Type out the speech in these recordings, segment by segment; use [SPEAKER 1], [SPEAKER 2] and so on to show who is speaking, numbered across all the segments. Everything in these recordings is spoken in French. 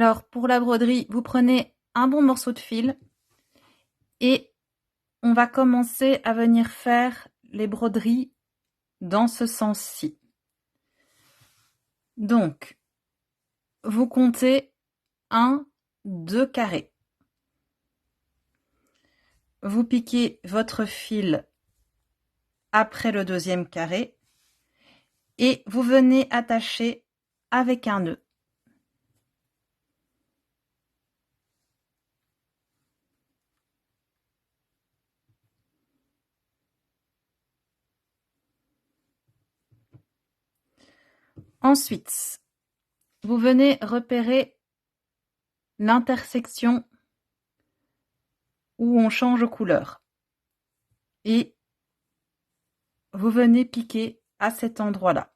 [SPEAKER 1] Alors, pour la broderie, vous prenez un bon morceau de fil et on va commencer à venir faire les broderies dans ce sens-ci. Donc, vous comptez 1, 2 carrés. Vous piquez votre fil après le deuxième carré et vous venez attacher avec un nœud. Ensuite, vous venez repérer l'intersection où on change couleur et vous venez piquer à cet endroit-là.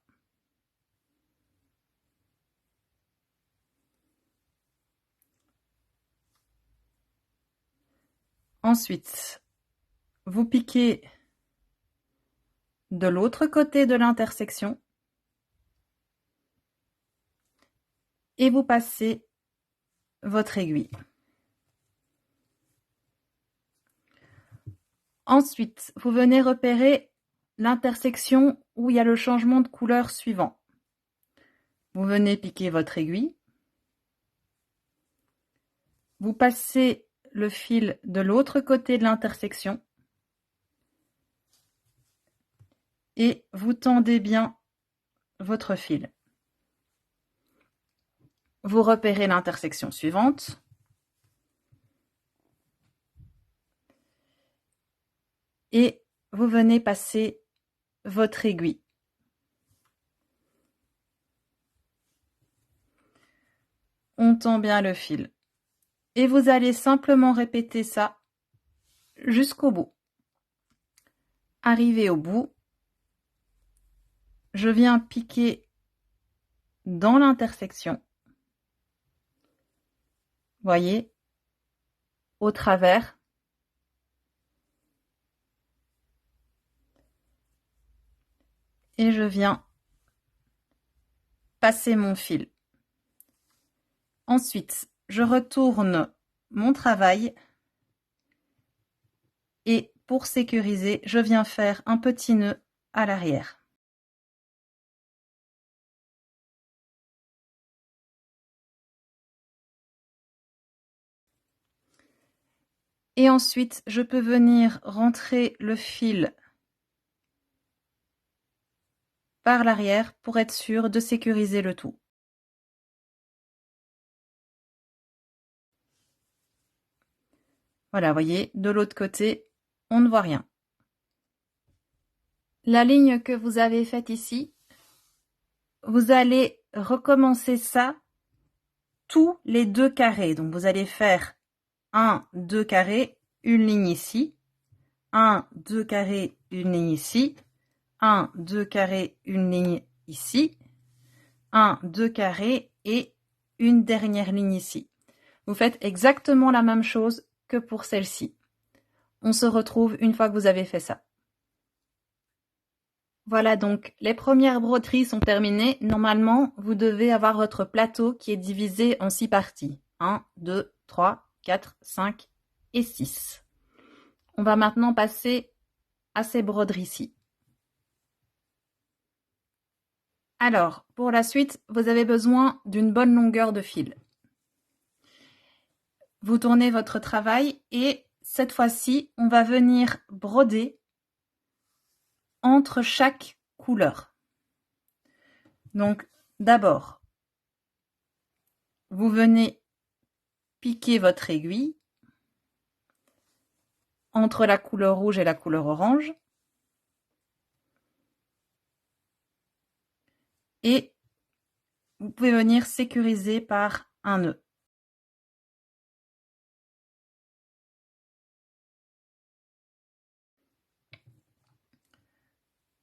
[SPEAKER 1] Ensuite, vous piquez de l'autre côté de l'intersection et vous passez votre aiguille. Ensuite, vous venez repérer l'intersection où il y a le changement de couleur suivant. Vous venez piquer votre aiguille. Vous passez le fil de l'autre côté de l'intersection et vous tendez bien votre fil. Vous repérez l'intersection suivante. Et vous venez passer votre aiguille. On tend bien le fil. Et vous allez simplement répéter ça jusqu'au bout. Arrivé au bout, je viens piquer dans l'intersection. Voyez, au travers. Et je viens passer mon fil. Ensuite, je retourne mon travail et pour sécuriser, je viens faire un petit nœud à l'arrière. Et ensuite, je peux venir rentrer le fil par l'arrière pour être sûr de sécuriser le tout. Voilà, voyez, de l'autre côté, on ne voit rien. La ligne que vous avez faite ici, vous allez recommencer ça tous les 2 carrés. Donc vous allez faire 1, 2 carrés, une ligne ici, 1, 2 carrés, une ligne ici, 1, 2 carrés, une ligne ici, 1, 2 carrés et une dernière ligne ici. Vous faites exactement la même chose que pour celle-ci. On se retrouve une fois que vous avez fait ça. Voilà donc, les premières broderies sont terminées. Normalement, vous devez avoir votre plateau qui est divisé en 6 parties. 1, 2, 3, 4, 5 et 6. On va maintenant passer à ces broderies-ci. Alors, pour la suite, vous avez besoin d'une bonne longueur de fil. Vous tournez votre travail et cette fois-ci, on va venir broder entre chaque couleur. Donc, d'abord, vous venez piquer votre aiguille entre la couleur rouge et la couleur orange. Et vous pouvez venir sécuriser par un nœud.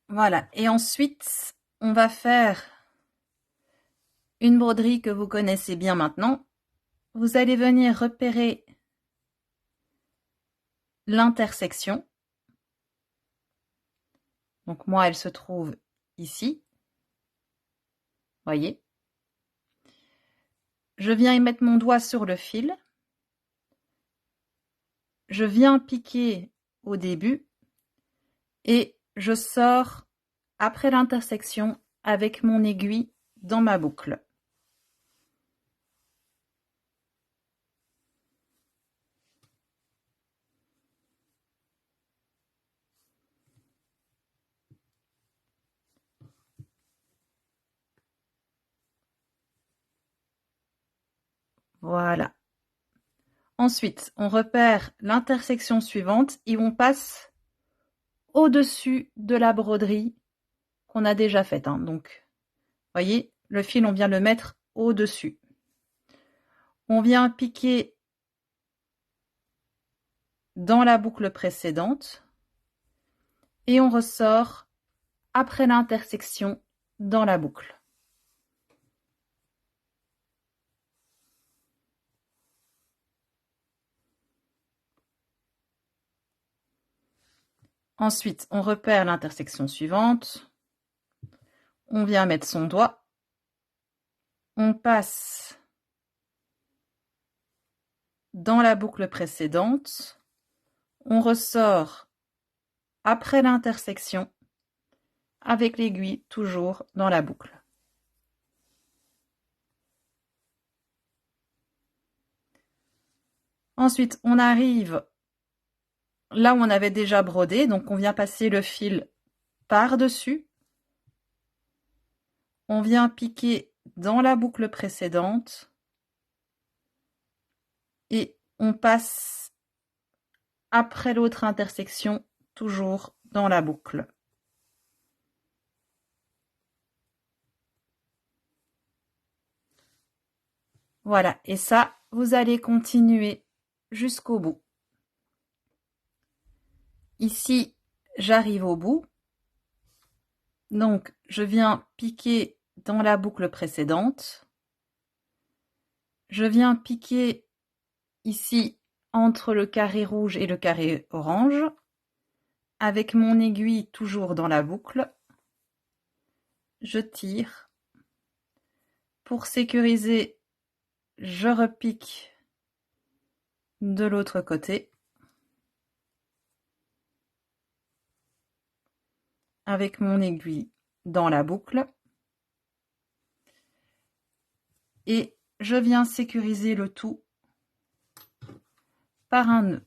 [SPEAKER 1] Voilà, et ensuite, on va faire une broderie que vous connaissez bien maintenant. Vous allez venir repérer l'intersection. Donc moi, elle se trouve ici. Voyez. Je viens y mettre mon doigt sur le fil. Je viens piquer au début et je sors après l'intersection avec mon aiguille dans ma boucle. Voilà. Ensuite, on repère l'intersection suivante et on passe au-dessus de la broderie qu'on a déjà faite. Donc, voyez, le fil, on vient le mettre au-dessus. On vient piquer dans la boucle précédente et on ressort après l'intersection dans la boucle. Ensuite, on repère l'intersection suivante. On vient mettre son doigt. On passe dans la boucle précédente. On ressort après l'intersection avec l'aiguille toujours dans la boucle. Ensuite, on arrive là où on avait déjà brodé, donc on vient passer le fil par-dessus. On vient piquer dans la boucle précédente et on passe après l'autre intersection, toujours dans la boucle. Voilà, et ça, vous allez continuer jusqu'au bout. Ici, j'arrive au bout. Donc, je viens piquer dans la boucle précédente. Je viens piquer ici entre le carré rouge et le carré orange, avec mon aiguille toujours dans la boucle. Je tire. Pour sécuriser, je repique de l'autre côté. Avec mon aiguille dans la boucle. Et je viens sécuriser le tout par un nœud.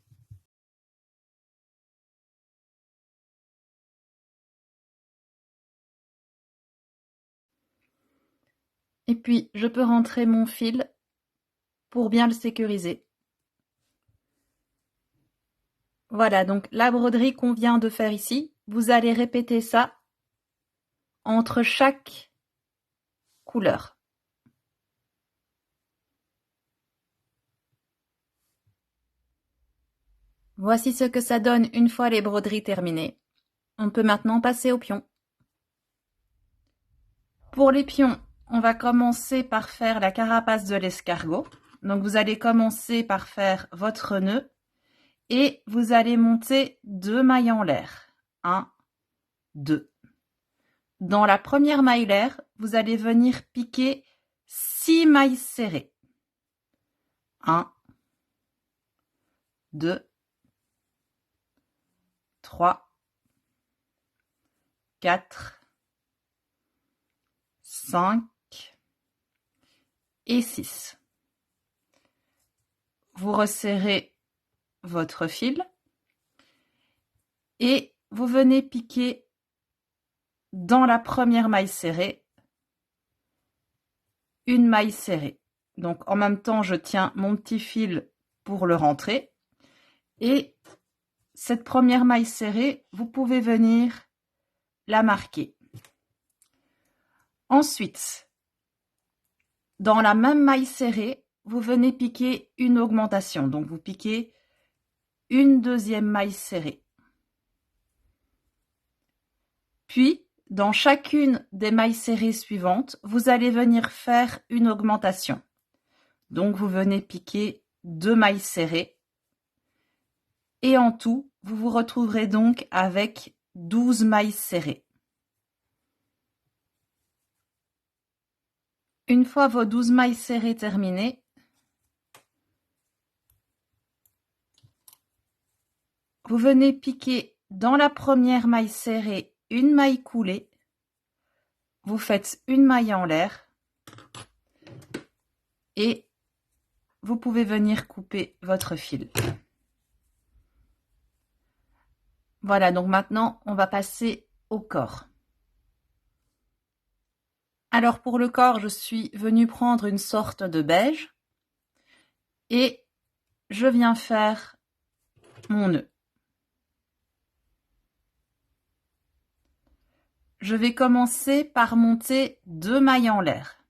[SPEAKER 1] Et puis, je peux rentrer mon fil pour bien le sécuriser. Voilà, donc la broderie qu'on vient de faire ici, vous allez répéter ça entre chaque couleur. Voici ce que ça donne une fois les broderies terminées. On peut maintenant passer aux pions. Pour les pions, on va commencer par faire la carapace de l'escargot. Donc vous allez commencer par faire votre nœud et vous allez monter 2 mailles en l'air. 1, 2. Dans la première maille l'air, vous allez venir piquer 6 mailles serrées. 1, 2, 3, 4, 5 et 6. Vous resserrez votre fil et vous venez piquer dans la première maille serrée une maille serrée. Donc en même temps, je tiens mon petit fil pour le rentrer. Et cette première maille serrée, vous pouvez venir la marquer. Ensuite, dans la même maille serrée, vous venez piquer une augmentation. Donc vous piquez une deuxième maille serrée. Puis, dans chacune des mailles serrées suivantes, vous allez venir faire une augmentation. Donc vous venez piquer 2 mailles serrées. Et en tout, vous vous retrouverez donc avec 12 mailles serrées. Une fois vos 12 mailles serrées terminées, vous venez piquer dans la première maille serrée une maille coulée, vous faites une maille en l'air et vous pouvez venir couper votre fil. Voilà, donc maintenant, on va passer au corps. Alors pour le corps, je suis venue prendre une sorte de beige et je viens faire mon nœud. Je vais commencer par monter 2 mailles en l'air.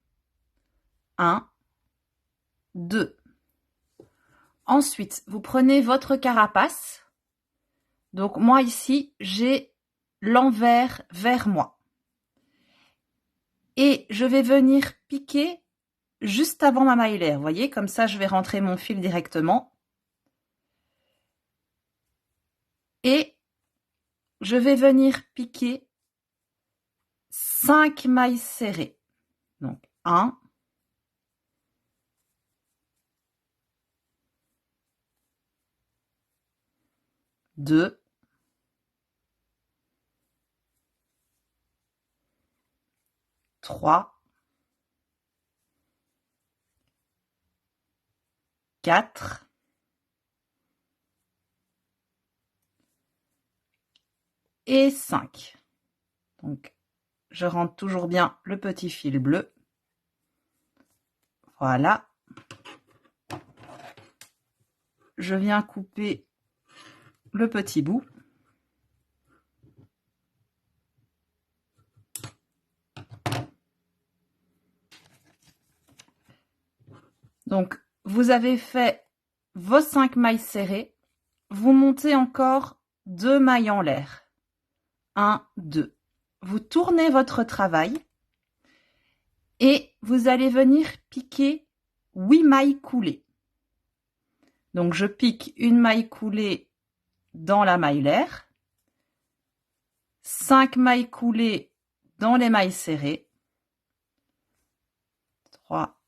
[SPEAKER 1] 1, 2. Ensuite, vous prenez votre carapace. Donc moi ici, j'ai l'envers vers moi. Et je vais venir piquer juste avant ma maille l'air. Vous voyez, comme ça, je vais rentrer mon fil directement. Et je vais venir piquer 5 mailles serrées. Donc 1, 2, 3, 4 et 5. Donc, je rentre toujours bien le petit fil bleu. Voilà. Je viens couper le petit bout. Donc, vous avez fait vos 5 mailles serrées. Vous montez encore 2 mailles en l'air. 1, 2. Vous tournez votre travail et vous allez venir piquer 8 mailles coulées. Donc, je pique une maille coulée dans la maille l'air, 5 mailles coulées dans les mailles serrées, 3,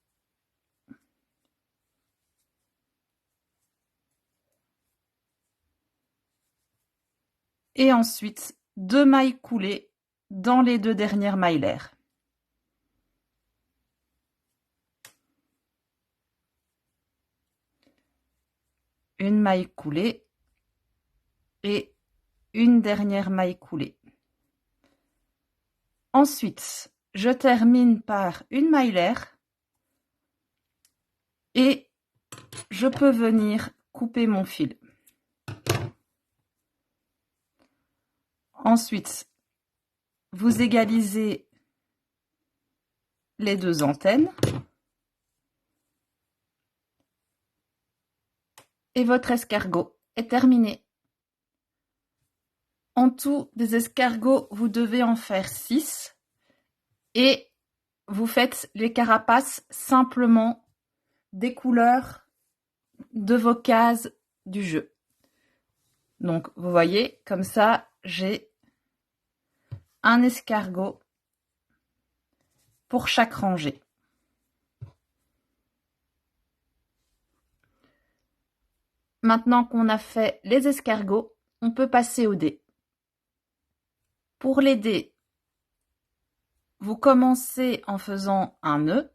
[SPEAKER 1] et ensuite 2 mailles coulées dans les 2 dernières mailles l'air. Une maille coulée et une dernière maille coulée. Ensuite, je termine par une maille l'air et je peux venir couper mon fil. Ensuite, vous égalisez les 2 antennes et votre escargot est terminé. En tout, des escargots, vous devez en faire 6 et vous faites les carapaces simplement des couleurs de vos cases du jeu. Donc, vous voyez, comme ça, j'ai un escargot pour chaque rangée. Maintenant qu'on a fait les escargots, on peut passer aux dés. Pour les dés, vous commencez en faisant un nœud.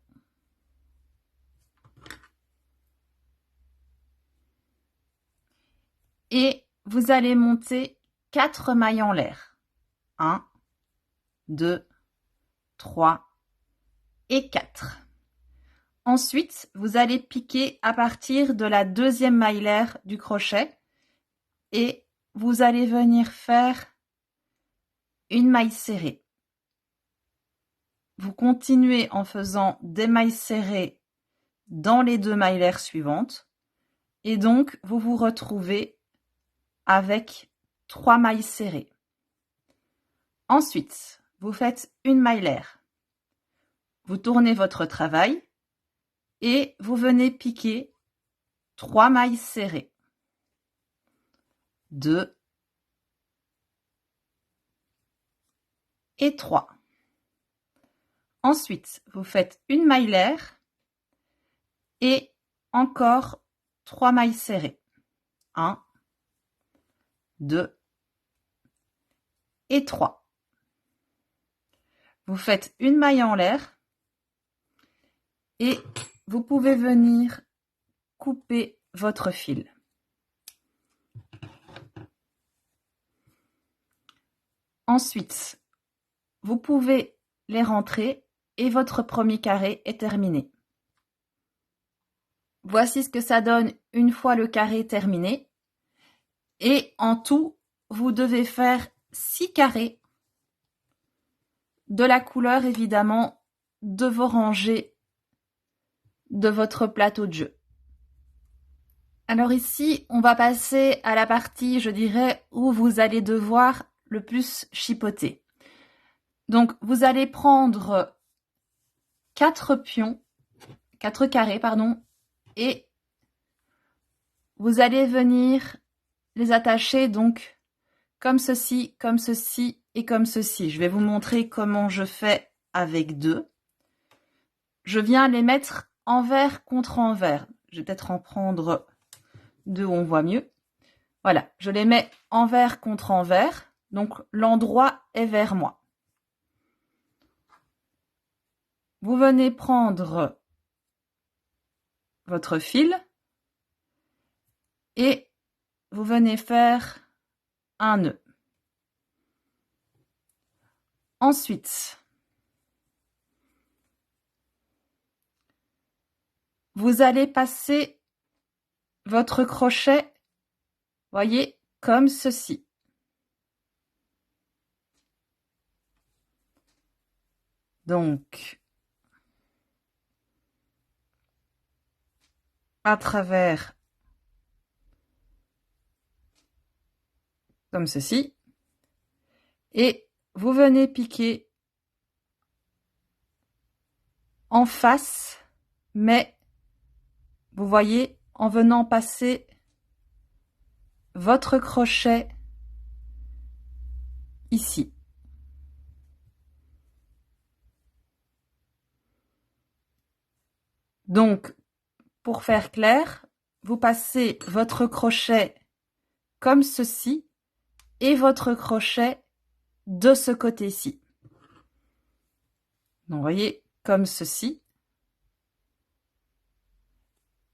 [SPEAKER 1] Et vous allez monter 4 mailles en l'air. 1, 2, 3 et 4. Ensuite, vous allez piquer à partir de la 2e maille l'air du crochet et vous allez venir faire une maille serrée. Vous continuez en faisant des mailles serrées dans les 2 mailles l'air suivantes et donc vous vous retrouvez avec 3 mailles serrées. Ensuite, vous faites une maille l'air. Vous tournez votre travail et vous venez piquer 3 mailles serrées. 2 et 3. Ensuite, vous faites une maille l'air et encore 3 mailles serrées. 1, 2 et 3. Vous faites une maille en l'air et vous pouvez venir couper votre fil. Ensuite, vous pouvez les rentrer et votre premier carré est terminé. Voici ce que ça donne une fois le carré terminé. Et en tout, vous devez faire 6 carrés de la couleur évidemment de vos rangées de votre plateau de jeu. Alors ici, on va passer à la partie, je dirais, où vous allez devoir le plus chipoter. Donc, vous allez prendre 4 carrés, et vous allez venir les attacher donc comme ceci et comme ceci. Je vais vous montrer comment je fais avec 2. Je viens les mettre envers contre envers. Je vais peut-être en prendre 2 où on voit mieux. Voilà, je les mets envers contre envers. Donc, l'endroit est vers moi. Vous venez prendre votre fil et vous venez faire un nœud. Ensuite, vous allez passer votre crochet, voyez, comme ceci. Donc, à travers, comme ceci, et vous venez piquer en face, mais vous voyez, en venant passer votre crochet ici. Donc, pour faire clair, vous passez votre crochet comme ceci et votre crochet de ce côté-ci. Donc, vous voyez, comme ceci.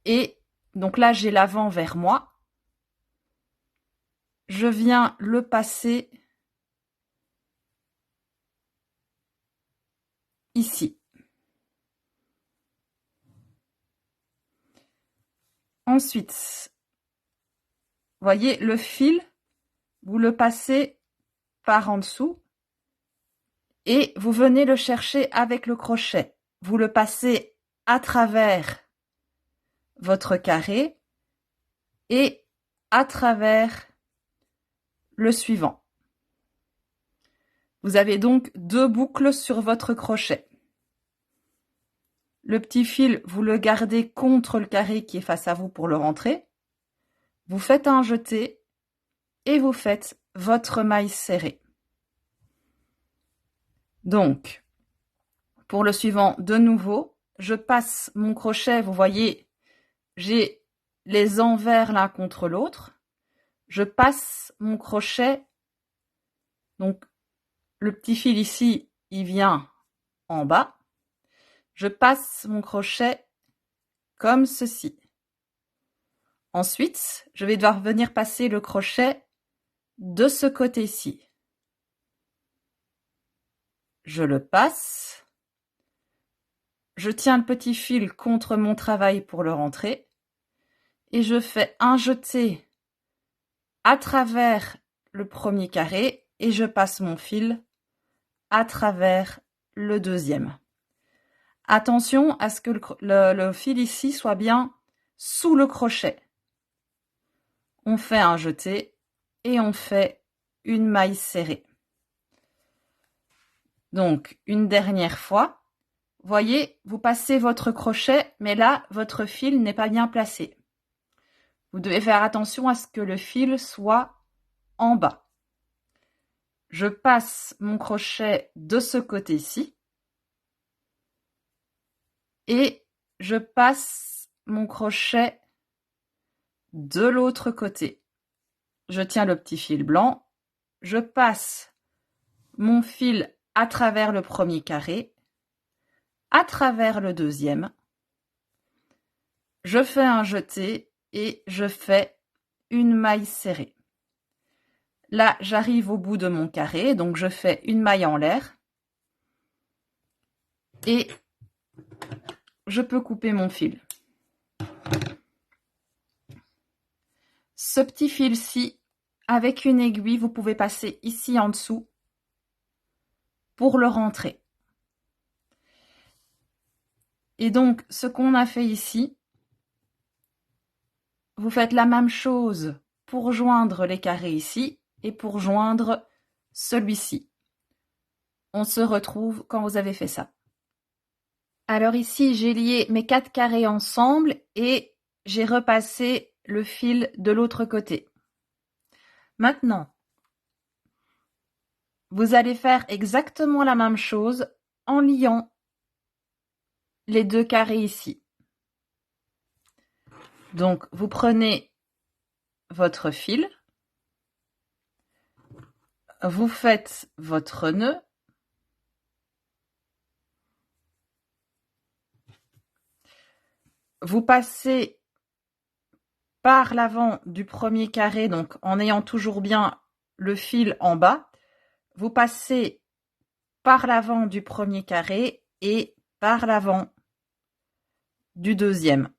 [SPEAKER 1] Et donc là, j'ai l'avant vers moi. Je viens le passer ici. Ensuite, voyez, le fil, vous le passez par en dessous et vous venez le chercher avec le crochet. Vous le passez à travers votre carré et à travers le suivant. Vous avez donc 2 boucles sur votre crochet. Le petit fil, vous le gardez contre le carré qui est face à vous pour le rentrer. Vous faites un jeté et vous faites votre maille serrée. Donc, pour le suivant, de nouveau, je passe mon crochet, vous voyez, j'ai les envers l'un contre l'autre. Je passe mon crochet, donc le petit fil ici, il vient en bas. Je passe mon crochet comme ceci. Ensuite, je vais devoir venir passer le crochet de ce côté-ci. Je le passe. Je tiens le petit fil contre mon travail pour le rentrer. Et je fais un jeté à travers le premier carré et je passe mon fil à travers le deuxième. Attention à ce que le fil ici soit bien sous le crochet. On fait un jeté et on fait une maille serrée. Donc, une dernière fois, voyez, vous passez votre crochet, mais là, votre fil n'est pas bien placé. Vous devez faire attention à ce que le fil soit en bas. Je passe mon crochet de ce côté-ci. et je passe mon crochet de l'autre côté. Je tiens le petit fil blanc, je passe mon fil à travers le premier carré, à travers le deuxième, je fais un jeté et je fais une maille serrée. Là, j'arrive au bout de mon carré, donc je fais une maille en l'air et je peux couper mon fil. Ce petit fil-ci, avec une aiguille, vous pouvez passer ici en dessous pour le rentrer. Et donc, ce qu'on a fait ici, vous faites la même chose pour joindre les carrés ici et pour joindre celui-ci. On se retrouve quand vous avez fait ça. Alors ici, j'ai lié mes 4 carrés ensemble et j'ai repassé le fil de l'autre côté. Maintenant, vous allez faire exactement la même chose en liant les 2 carrés ici. Donc, vous prenez votre fil, vous faites votre nœud, vous passez par l'avant du premier carré, donc en ayant toujours bien le fil en bas, vous passez par l'avant du premier carré et par l'avant du deuxième.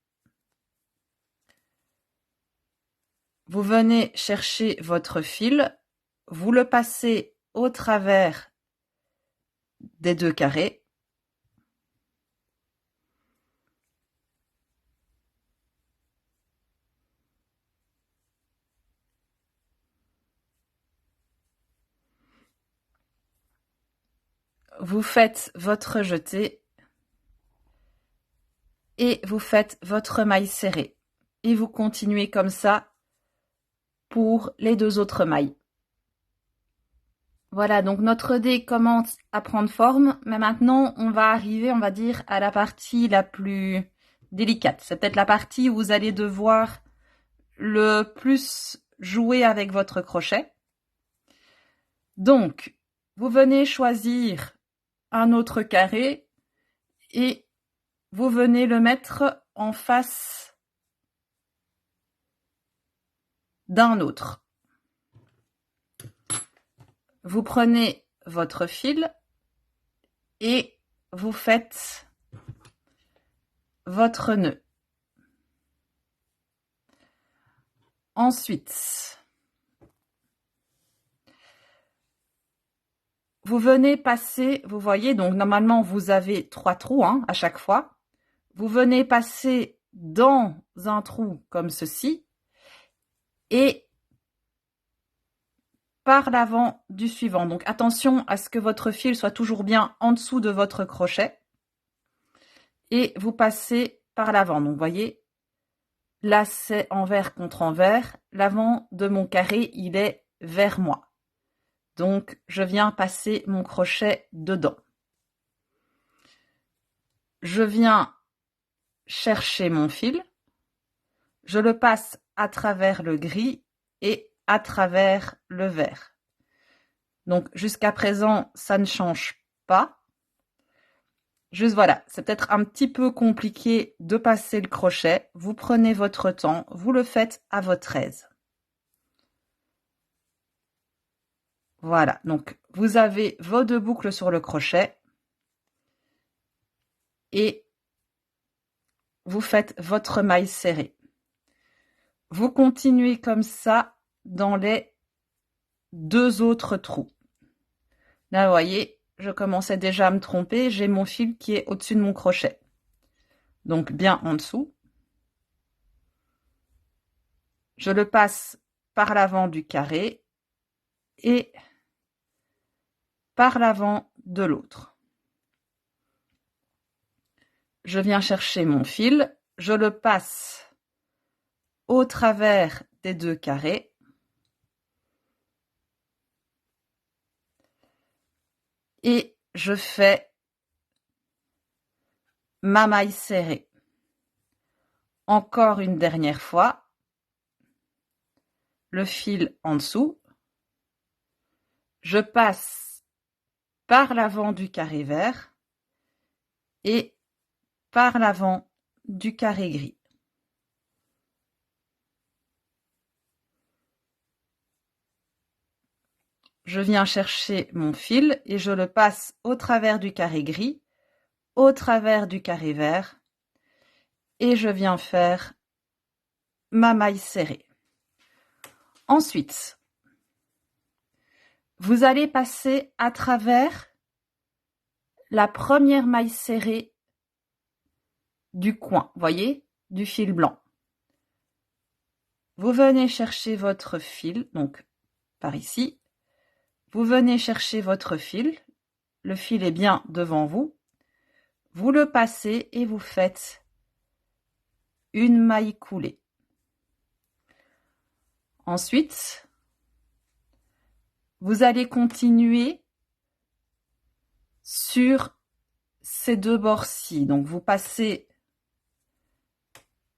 [SPEAKER 1] Vous venez chercher votre fil, vous le passez au travers des 2 carrés. Vous faites votre jeté et vous faites votre maille serrée. Et vous continuez comme ça pour les 2 autres mailles. Voilà, donc notre dé commence à prendre forme, mais maintenant on va arriver, on va dire, à la partie la plus délicate. C'est peut-être la partie où vous allez devoir le plus jouer avec votre crochet. Donc, vous venez choisir un autre carré et vous venez le mettre en face d'un autre. Vous prenez votre fil et vous faites votre nœud. Ensuite, vous venez passer, vous voyez, donc normalement vous avez 3 trous à chaque fois. Vous venez passer dans un trou comme ceci et par l'avant du suivant. Donc attention à ce que votre fil soit toujours bien en dessous de votre crochet. Et vous passez par l'avant. Donc vous voyez, là c'est envers contre envers. L'avant de mon carré, il est vers moi. Donc je viens passer mon crochet dedans. Je viens chercher mon fil. Je le passe à travers le gris et à travers le vert. Donc jusqu'à présent, ça ne change pas. Juste voilà, c'est peut-être un petit peu compliqué de passer le crochet. Vous prenez votre temps, vous le faites à votre aise. Voilà, donc vous avez vos 2 boucles sur le crochet et vous faites votre maille serrée. Vous continuez comme ça dans les 2 autres trous. Là, vous voyez, je commençais déjà à me tromper, j'ai mon fil qui est au-dessus de mon crochet. Donc bien en dessous. Je le passe par l'avant du carré et par l'avant de l'autre. Je viens chercher mon fil, je le passe au travers des 2 carrés et je fais ma maille serrée. Encore une dernière fois, le fil en dessous, je passe par l'avant du carré vert et par l'avant du carré gris. Je viens chercher mon fil et je le passe au travers du carré gris, au travers du carré vert et je viens faire ma maille serrée. Ensuite, vous allez passer à travers la première maille serrée du coin, voyez, du fil blanc. Vous venez chercher votre fil, donc par ici. Vous venez chercher votre fil, le fil est bien devant vous. Vous le passez et vous faites une maille coulée. Ensuite, vous allez continuer sur ces deux bords-ci. Donc, vous passez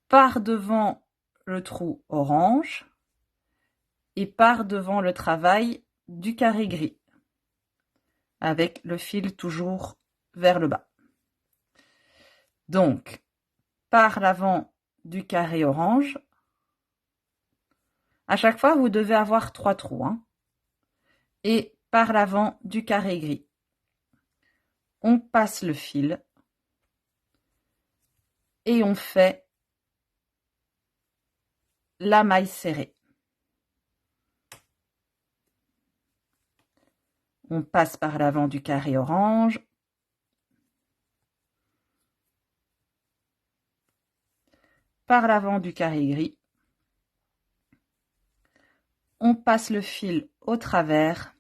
[SPEAKER 1] par devant le trou orange et par devant le travail du carré gris, avec le fil toujours vers le bas. Donc, par l'avant du carré orange, à chaque fois, vous devez avoir 3 trous, hein, et par l'avant du carré gris. On passe le fil et on fait la maille serrée. On passe par l'avant du carré orange. Par l'avant du carré gris. On passe le fil au travers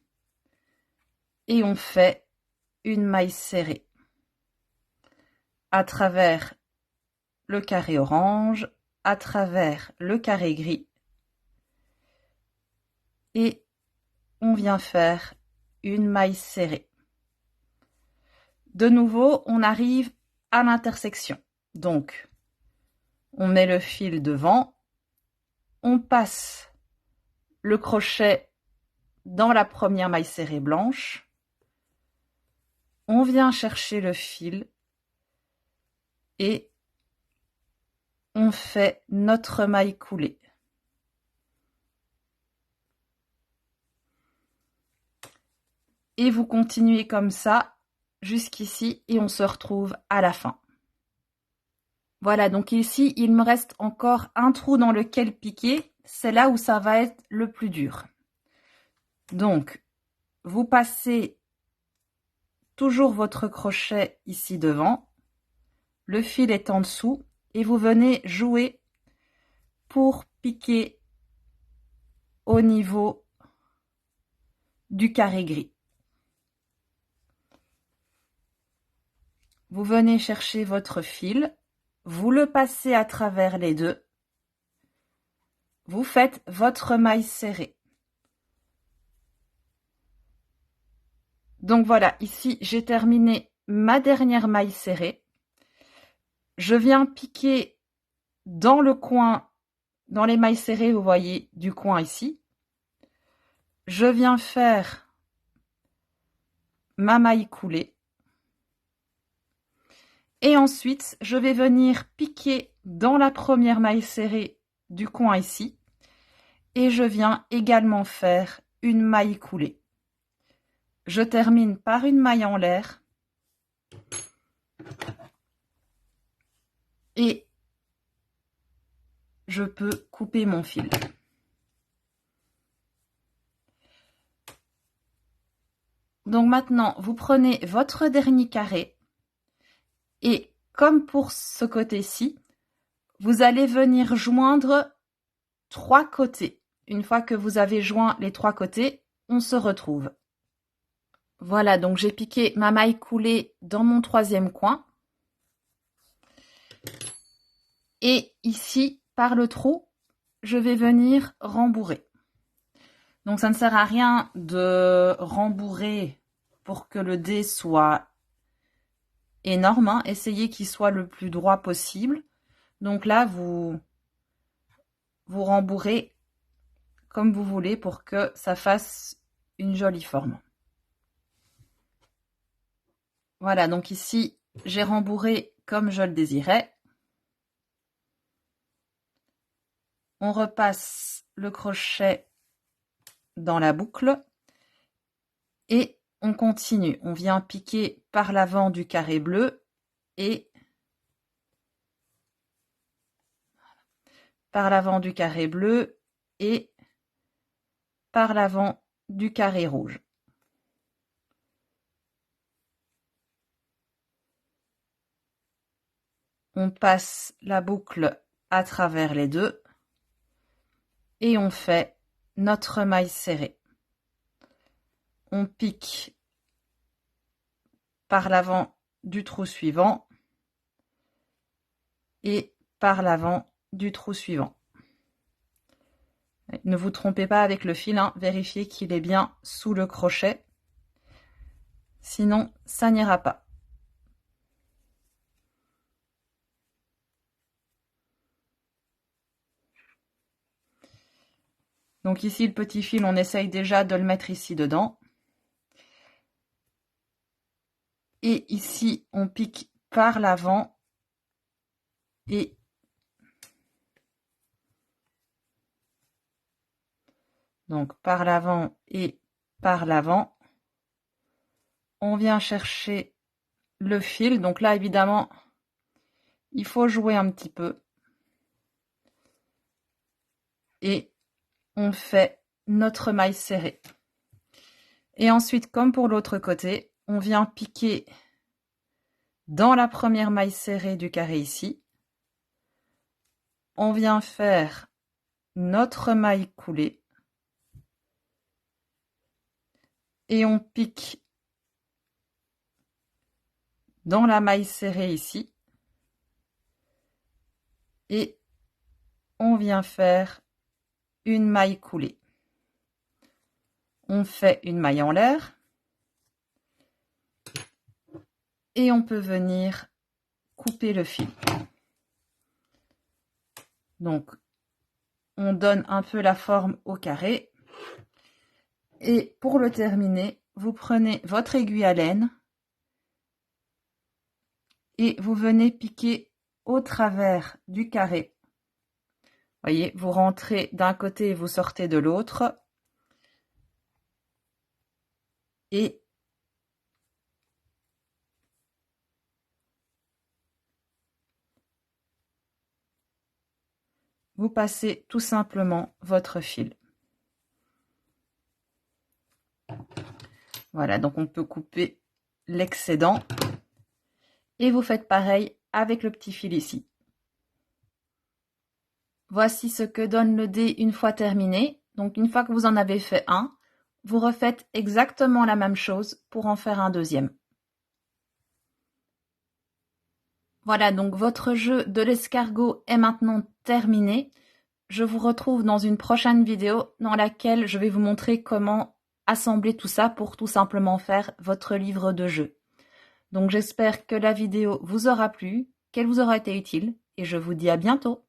[SPEAKER 1] et on fait une maille serrée à travers le carré orange, à travers le carré gris et on vient faire une maille serrée. De nouveau, on arrive à l'intersection. Donc, on met le fil devant, on passe le crochet dans la première maille serrée blanche, on vient chercher le fil et on fait notre maille coulée. Et vous continuez comme ça jusqu'ici et on se retrouve à la fin. Voilà, donc ici, il me reste encore un trou dans lequel piquer. C'est là où ça va être le plus dur. Donc, vous passez toujours votre crochet ici devant. Le fil est en dessous et vous venez jouer pour piquer au niveau du carré gris. Vous venez chercher votre fil, vous le passez à travers les deux, vous faites votre maille serrée. Donc voilà, ici j'ai terminé ma dernière maille serrée. Je viens piquer dans le coin, dans les mailles serrées, vous voyez, du coin ici. Je viens faire ma maille coulée. Et ensuite, je vais venir piquer dans la première maille serrée du coin ici. Et je viens également faire une maille coulée. Je termine par une maille en l'air. Et je peux couper mon fil. Donc maintenant, vous prenez votre dernier carré et comme pour ce côté-ci, vous allez venir joindre 3 côtés. Une fois que vous avez joint les 3 côtés, on se retrouve. Voilà, donc j'ai piqué ma maille coulée dans mon 3e coin. Et ici, par le trou, je vais venir rembourrer. Donc ça ne sert à rien de rembourrer pour que le dé soit énorme, hein. Essayez qu'il soit le plus droit possible. Donc là, vous rembourrez comme vous voulez pour que ça fasse une jolie forme. Voilà, donc ici, j'ai rembourré comme je le désirais. On repasse le crochet dans la boucle et on continue. On vient piquer par l'avant du carré bleu et par l'avant du carré bleu et par l'avant du carré rouge. On passe la boucle à travers les deux et on fait notre maille serrée. On pique par l'avant du trou suivant et par l'avant du trou suivant. Ne vous trompez pas avec le fil, hein, vérifiez qu'il est bien sous le crochet, sinon ça n'ira pas. Donc ici le petit fil, on essaye déjà de le mettre ici dedans. Et ici on pique par l'avant et donc par l'avant et par l'avant. On vient chercher le fil. Donc là, évidemment, il faut jouer un petit peu. Et on fait notre maille serrée. Et ensuite, comme pour l'autre côté, on vient piquer dans la première maille serrée du carré ici. On vient faire notre maille coulée. Et on pique dans la maille serrée ici. Et on vient faire une maille coulée. On fait une maille en l'air. Et on peut venir couper le fil. Donc, on donne un peu la forme au carré. Et pour le terminer, vous prenez votre aiguille à laine et vous venez piquer au travers du carré. Voyez, vous rentrez d'un côté et vous sortez de l'autre. Et vous passez tout simplement votre fil. Voilà, donc on peut couper l'excédent. Et vous faites pareil avec le petit fil ici. Voici ce que donne le dé une fois terminé. Donc une fois que vous en avez fait un, vous refaites exactement la même chose pour en faire un deuxième. Voilà, donc votre jeu de l'escargot est maintenant terminé. Je vous retrouve dans une prochaine vidéo dans laquelle je vais vous montrer comment assembler tout ça pour tout simplement faire votre livre de jeu. Donc j'espère que la vidéo vous aura plu, qu'elle vous aura été utile et je vous dis à bientôt.